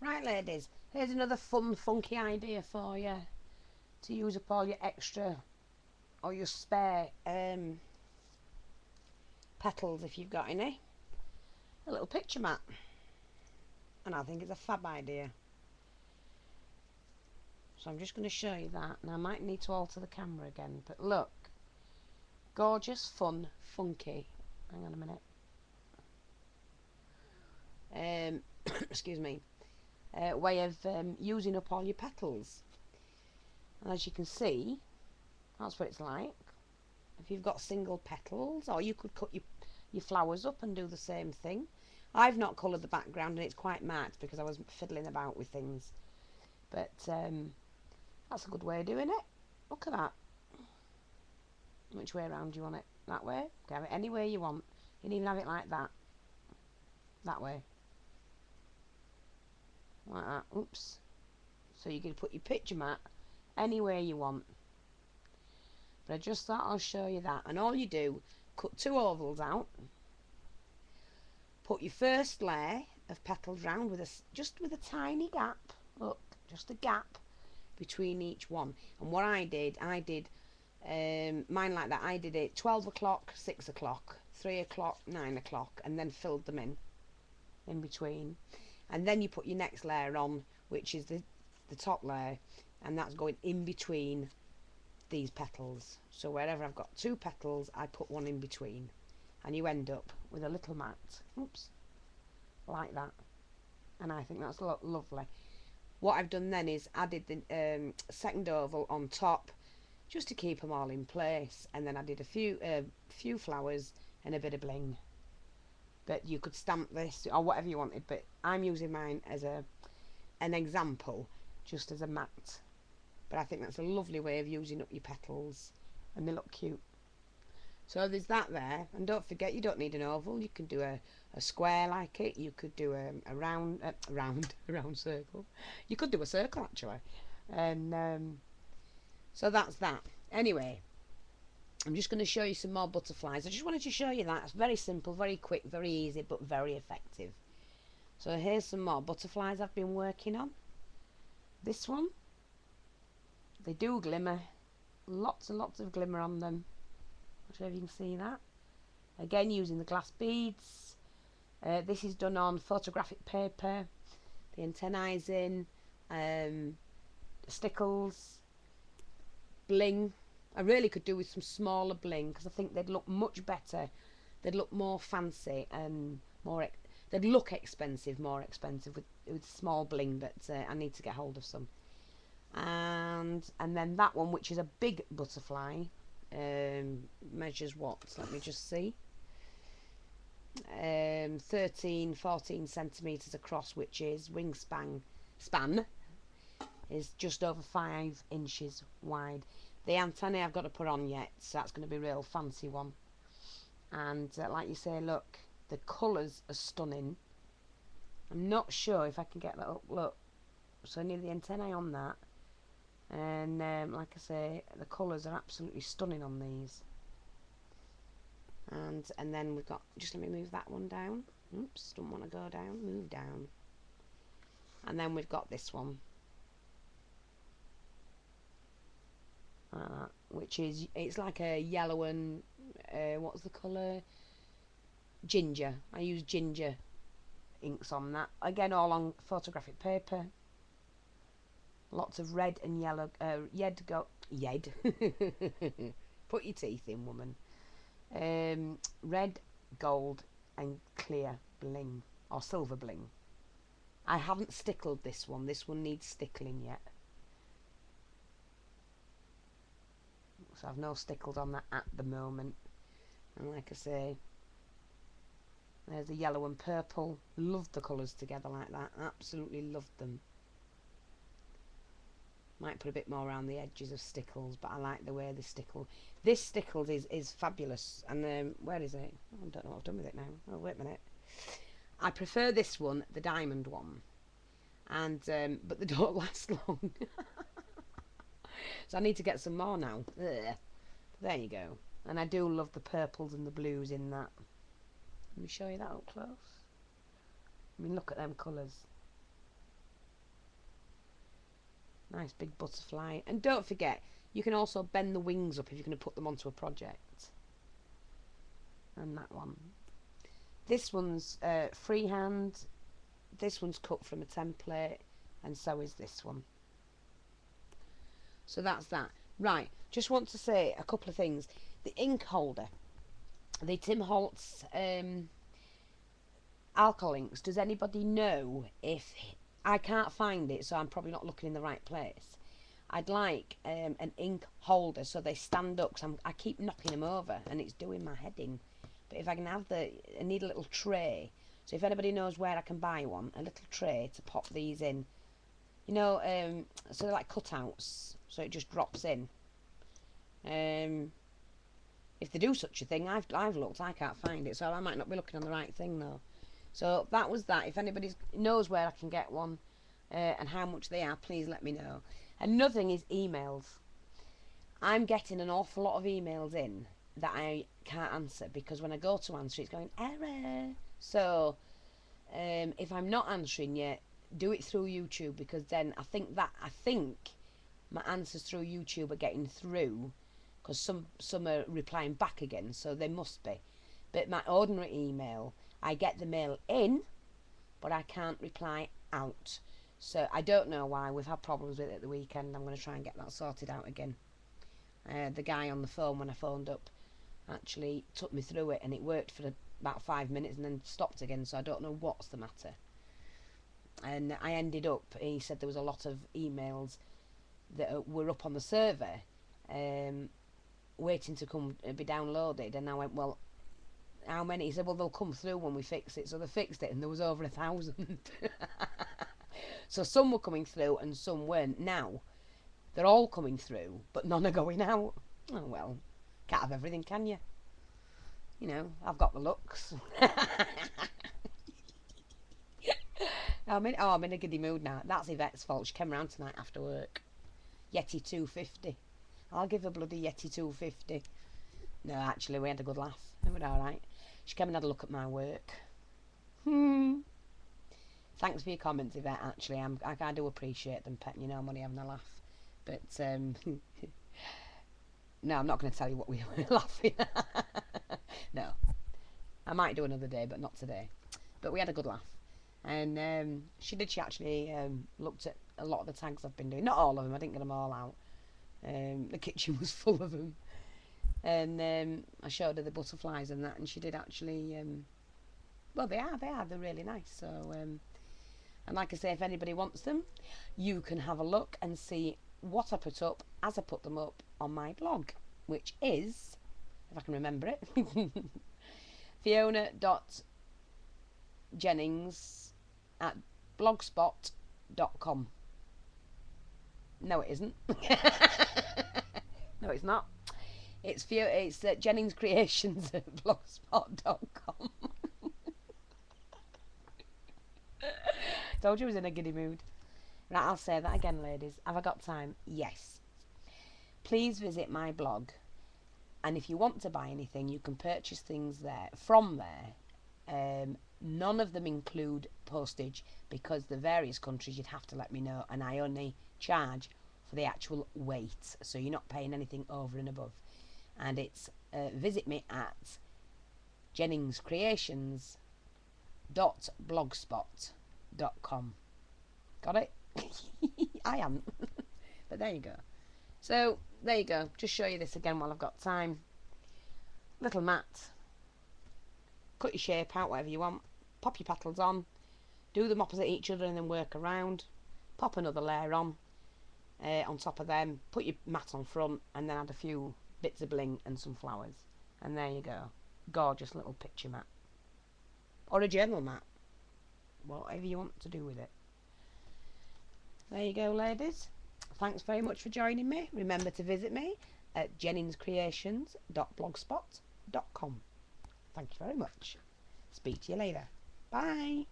Right, ladies, here's another fun, funky idea for you to use up all your extra or your spare petals if you've got any. A little picture mat. And I think it's a fab idea. So I'm just going to show you that. And I might need to alter the camera again. But look. Gorgeous, fun, funky. Hang on a minute. Excuse me. Way of using up all your petals. And as you can see, that's what it's like. If you've got single petals, or you could cut your flowers up and do the same thing. I've not coloured the background and it's quite matte because I was fiddling about with things. But that's a good way of doing it. Look at that. Which way around do you want it? That way? You can have it any way you want. You can even have it like that. That way. Like that. Oops. So you can put your picture mat anywhere you want. But I just thought I'll show you that. And all you do, cut 2 ovals out. Put your first layer of petals round with just with a tiny gap. Look, just a gap between each one. And what I did mine like that. I did it 12 o'clock, 6 o'clock, 3 o'clock, 9 o'clock, and then filled them in between. And then you put your next layer on, which is the top layer, and that's going in between these petals. So wherever I've got 2 petals, I put one in between, and you end up with a little mat. Oops, like that. And I think that's lovely. What I've done then is added the second oval on top, just to keep them all in place, and then I did a few flowers and a bit of bling. But you could stamp this or whatever you wanted, but I'm using mine as an example, just as a mat. But I think that's a lovely way of using up your petals, and they look cute. So there's that there, and don't forget, you don't need an oval. You can do a square like it. You could do a round circle. You could do a circle actually, and so that's that. Anyway, I'm just going to show you some more butterflies. I just wanted to show you that. It's very simple, very quick, very easy, but very effective. So here's some more butterflies I've been working on. This one, they do glimmer. Lots and lots of glimmer on them. Not sure if you can see that. Again, using the glass beads. This is done on photographic paper. The antennae in, stickles, bling. I really could do with some smaller bling because I think they'd look much better. They'd look more fancy and more. They'd look expensive, more expensive with small bling. But I need to get hold of some. And then that one, which is a big butterfly, measures what? Let me just see. 13-14 centimeters across, which is wingspan is just over 5 inches wide. The antennae I've got to put on yet, so that's going to be a real fancy one. And like you say, look, the colours are stunning. I'm not sure if I can get that up. Look, so I need the antennae on that. And like I say, the colours are absolutely stunning on these. And then we've got, just let me move that one down. Oops, don't want to go down. Move down. And then we've got this one. Which is, it's like a yellow and what's the colour? Ginger. I use ginger inks on that. Again, all on photographic paper. Lots of red and yellow. Yed. Put your teeth in, woman. Red, gold, and clear bling or silver bling. I haven't stickled this one. This one needs stickling yet. So I've no stickled on that at the moment. And like I say, there's the yellow and purple. Loved the colours together like that. Absolutely loved them. Might put a bit more around the edges of stickles, but I like the way they stickle. This stickles is fabulous. And where is it? Oh, I don't know what I've done with it now. Oh, wait a minute. I prefer this one, the diamond one. And but they don't last long. So I need to get some more now. Ugh. There you go. And I do love the purples and the blues in that. Let me show you that up close. I mean, look at them colours. Nice big butterfly. And don't forget, you can also bend the wings up if you're going to put them onto a project. And that one. This one's freehand. This one's cut from a template. And so is this one. So that's that. Right, just want to say a couple of things. The ink holder. The Tim Holtz alcohol inks. Does anybody know if... I can't find it, so I'm probably not looking in the right place. I'd like an ink holder so they stand up, because I keep knocking them over and it's doing my head in. But if I can have I need a little tray. So if anybody knows where I can buy one, a little tray to pop these in. You know, so they're like cutouts, so it just drops in. If they do such a thing, I've looked, I can't find it, so I might not be looking on the right thing though. So that was that. If anybody knows where I can get one and how much they are, please let me know. Another thing is emails. I'm getting an awful lot of emails in that I can't answer because when I go to answer, it's going error. So if I'm not answering yet, do it through YouTube, because then I think my answers through YouTube are getting through, because some are replying back again, so they must be. But my ordinary email, I get the mail in, but I can't reply out. So I don't know why. We've had problems with it at the weekend. I'm going to try and get that sorted out again. The guy on the phone, when I phoned up, actually took me through it, and it worked for about 5 minutes and then stopped again, so I don't know what's the matter. And I ended up, he said there was a lot of emails that were up on the server waiting to come be downloaded, and I went, well, how many? He said, well, they'll come through when we fix it. So they fixed it and there was over 1,000. So some were coming through and some weren't. Now they're all coming through, but none are going out. Oh well, can't have everything, can you? You know, I've got the looks. I'm in a giddy mood now. That's Yvette's fault. She came round tonight after work. Yeti 250. I'll give her bloody Yeti 250. No, actually, we had a good laugh. It was alright. She came and had a look at my work. Thanks for your comments, Yvette, actually. I do appreciate them, Pet. You know, I'm only having a laugh. But, no, I'm not going to tell you what we were laughing at. No. I might do another day, but not today. But we had a good laugh. And she actually looked at a lot of the tags I've been doing. Not all of them, I didn't get them all out. The kitchen was full of them. And I showed her the butterflies and that, and she did actually, well, they're really nice. So, and like I say, if anybody wants them, you can have a look and see what I put up as I put them up on my blog, which is, if I can remember it, fiona.jennings@blogspot.com. No, it isn't. No, it's not. It's Jennings644@blogspot.com. Told you I was in a giddy mood. Right, I'll say that again, ladies. Have I got time? Yes. Please visit my blog, and if you want to buy anything, you can purchase things from there. None of them include postage, because the various countries you'd have to let me know, and I only charge for the actual weight, so you're not paying anything over and above. And it's visit me at Jennings644@blogspot.com. Got it? I am. But there you go. So there you go. Just show you this again while I've got time. Little mat. Cut your shape out whatever you want. Pop your petals on. Do them opposite each other and then work around. Pop another layer on top of them. Put your mat on front and then add a few bits of bling and some flowers. And there you go. Gorgeous little picture mat. Or a journal mat. Whatever you want to do with it. There you go, ladies. Thanks very much for joining me. Remember to visit me at jenningscreations.blogspot.com. Thank you very much. Speak to you later. Bye.